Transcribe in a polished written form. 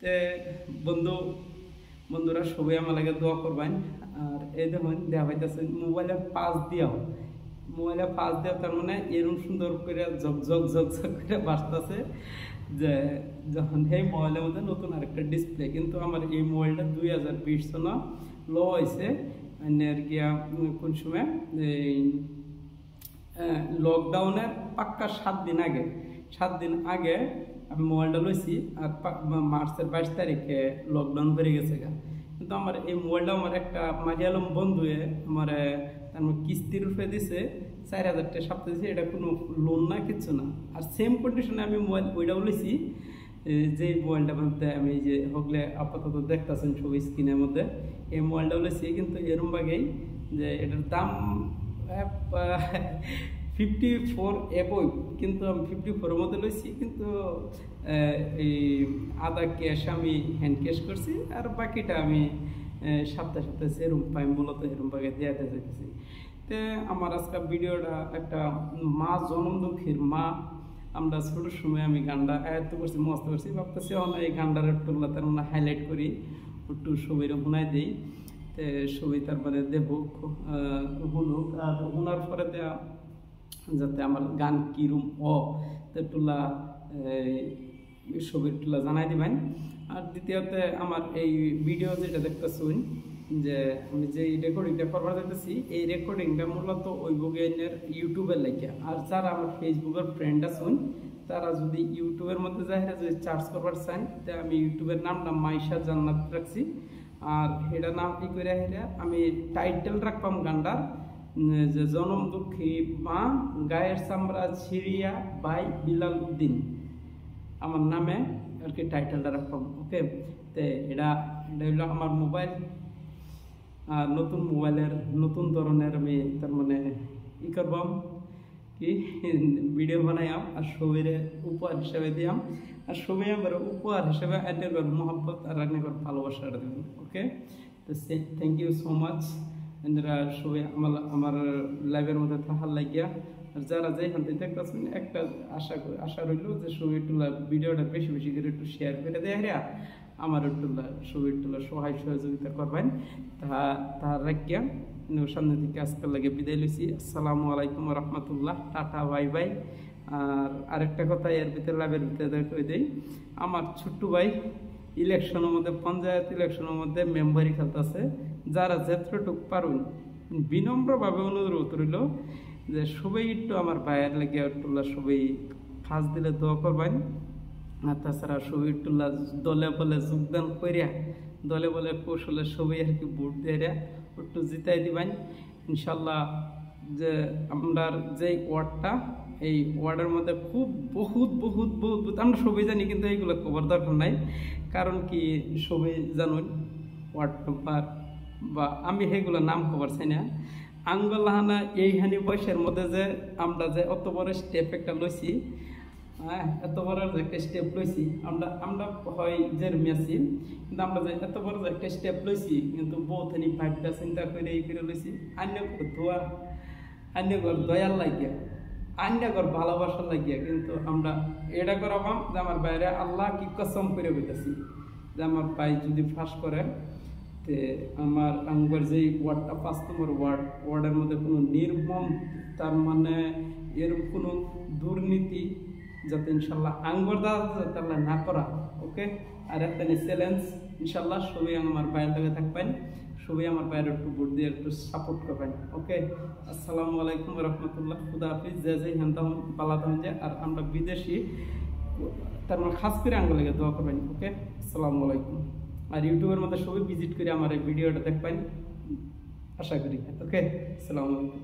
তে বন্ধু বন্ধুরা সবাই আমার লাগে দোয়া করবেন। আর এই দেখুন দেখা পাইতেছে মোবাইলের পাশ দিয়াও তার মানে এরকম সুন্দর করে ঝক করে বাজতেছে যে যখন এই মোবাইলের মধ্যে নতুন আরেকটা ডিসপ্লে। কিন্তু আমার এই মোবাইলটা 2020 সনে লো হয়েছে আর গিয়া কোন সময় এই লকডাউনের পাক্কা 7 দিন আগে আমি মোবাইলটা লইছি। আর মার্চের 22 তারিখে লকডাউন বেড়ে গেছে গা। কিন্তু আমার এই মোবাইলটা আমার একটা মাঝিয়ালম বন্ধুয়ে আমার কিস্তির রূপে দিছে 4000 টাকা সপ্তাহে দিছে। এটা কোনো লোন না, কিচ্ছু না। আর সেম কন্ডিশনে আমি মোবাইল ওইটাও লইছি, যে মোবাইলটার মধ্যে আমি যে হগলে আপাতত দেখতেছেন ছবি স্ক্রিনের মধ্যে, এই মোবাইলটাও লইছি। কিন্তু এরম বাগেই যে এটার দাম 54 এবই, কিন্তু আমি 54-এর মধ্যে লইছি। কিন্তু এই আধা ক্যাশ আমি হ্যান্ড ক্যাশ করছি, আর বাকিটা আমি সপ্তাহে সেরম পাই মূলত এরম ভাগে দেওয়াতে চাইতেছি। তো আমার আজকে ভিডিওটা একটা মা জনম দুঃখীর মা। আমরা ছোটোর সময় আমি গানটা আয়ত্ত করছি, মস্ত করছি, ভাবতেছি এই গানটার একটু তার মানে হাইলাইট করি, একটু সবাই শোনাই দিই। তো সবাই তারপরে দেখুক, শুনুক, আর শোনার পরে যাতে আমার গান কীরম টুলা ছবির টুলা জানাই দিবেন। আর দ্বিতীয়ত আমার এই ভিডিও যেটা দেখতেছুন, যে আমি যে রেকর্ডিংটা করবার দেখতেছি, এই রেকর্ডিংটা মূলত ওই বগেনের ইউটিউবের লেখা। আর যারা আমার ফেসবুকের ফ্রেন্ড আছেন, তারা যদি ইউটিউবের মধ্যে যায় যদি সার্চ করবার চান, তো আমি ইউটিউবের নামটা মাইশা জান্নাত রাখছি। আর এটা নাম কি করে আমি টাইটেল রাখবাম গানটার যে জনম দুঃখী মা, গায়ের চামড়া ছিড়িয়া বাই বিলাল উদ্দিন, আমার নামে আর কি টাইটেলটা রাখবাম। ওকে, তো এটা হইলো আমার মোবাইল। আর নতুন মোবাইলের নতুন ধরনের আমি তার মানে করবাম কি ভিডিও বানাইয়াম, আর সবাইরে উপহার হিসেবে দিয়াম। আর সবাই আমার উপহার হিসেবে আইনের মহব্বত আর আইনের ভালোবাসাটা দেবেন। ওকে, তো থ্যাংক ইউ সো মাচ। সবাই আমার লাইভের মধ্যে থাকার লাগিয়া। আর যারা যেখান থেকে দেখতেছেন, একটা আশা রইল যে সবাই টুলা ভিডিওটা বেশি করে একটু শেয়ার করে দেয়, আমার টুলা সবাই টুলা সহযোগিতা করবেন। তাহার রাখিয়া সামনের দিকে আজকাল লাগে বিদায় লইছি। আসসালামু আলাইকুম রহমতুল্লাহ, টাটা, বাই বাই। আর আরেকটা কথা এর ভিতরে লাভের ভিতরে কই দেই, আমার ছোট্ট ভাই ইলেকশনের মধ্যে, পঞ্চায়েত ইলেকশনের মধ্যে মেম্বারি খেলতেছে। যারা যতটুক পারুন বিনম্রভাবে অনুরোধ রইল যে সবাই একটু আমার ভাইয়ের লেগে টুল্লা সবাই খাস দিলে দোয়া করবেন। আর তাছাড়া সবাই টুল্লা দলে বলে যোগদান করিয়া, দলে বলে কৌশলে সবাই আর কি ভোট দিয়ে একটু জিতাই দিবেন ইনশাল্লাহ। যে আমরা যে ওয়ার্ডটা, এই ওয়ার্ডের মধ্যে খুব বহুত আমরা সবাই জানি, কিন্তু এইগুলো খবর দরকার নাই। কারণ কি সবাই জানুন ওয়ার্ড নাম্বার বা আমি সেইগুলো নাম খবর চাই না। আঙ্গলাহানা এইখানি বয়সের মধ্যে যে আমরা যে অত বড় স্টেপ একটা লইছি, এত বড় যে একটা স্টেপ লইছি, আমরা হয় যেরমি আছি, কিন্তু আমরা যে এত বড় যে একটা স্টেপ লইছি, কিন্তু বহুখানি ভাবটা চিন্তা করে এই করে লইছি আন্যগর দয়াল লাগিয়া, আন্যগর ভালোবাসার লাগিয়া। কিন্তু আমরা এটা করাবাম যে আমার বাইরে আল্লাহ কি কসম করে বলতেছি যে আমার ভাই যদি ফাঁস করে, আমার আঙ্গর যে ওয়ার্ডটা 5 নম্বর ওয়ার্ডের মধ্যে কোনো নির্মম তার মানে এরকম কোনো দুর্নীতি যাতে ইনশাল্লাহ আঙ্গর দ্বারা যাতে আল্লাহ না করা। ওকে, আর একটা চ্যালেঞ্জ ইনশাল্লাহ সবাই আমার বাইরের লগে থাকবেন, সবাই আমার বাইরে একটু ভোট দিয়ে একটু সাপোর্ট করবেন। ওকে, আসসালামু আলাইকুম রহমতুল্লাহ, খুদা হাফিজ। যে হেনতাম পালাতাম যে, আর আমরা বিদেশি তার মানে খাস করে আঙ্গুল লেগে দোয়া করবেন। ওকে, আসসালামু আলাইকুম। আর ইউটিউবের মধ্যে সবাই ভিজিট করে আমার এই ভিডিওটা দেখবেন আশা করি। ওকে, আসসালামু আলাইকুম।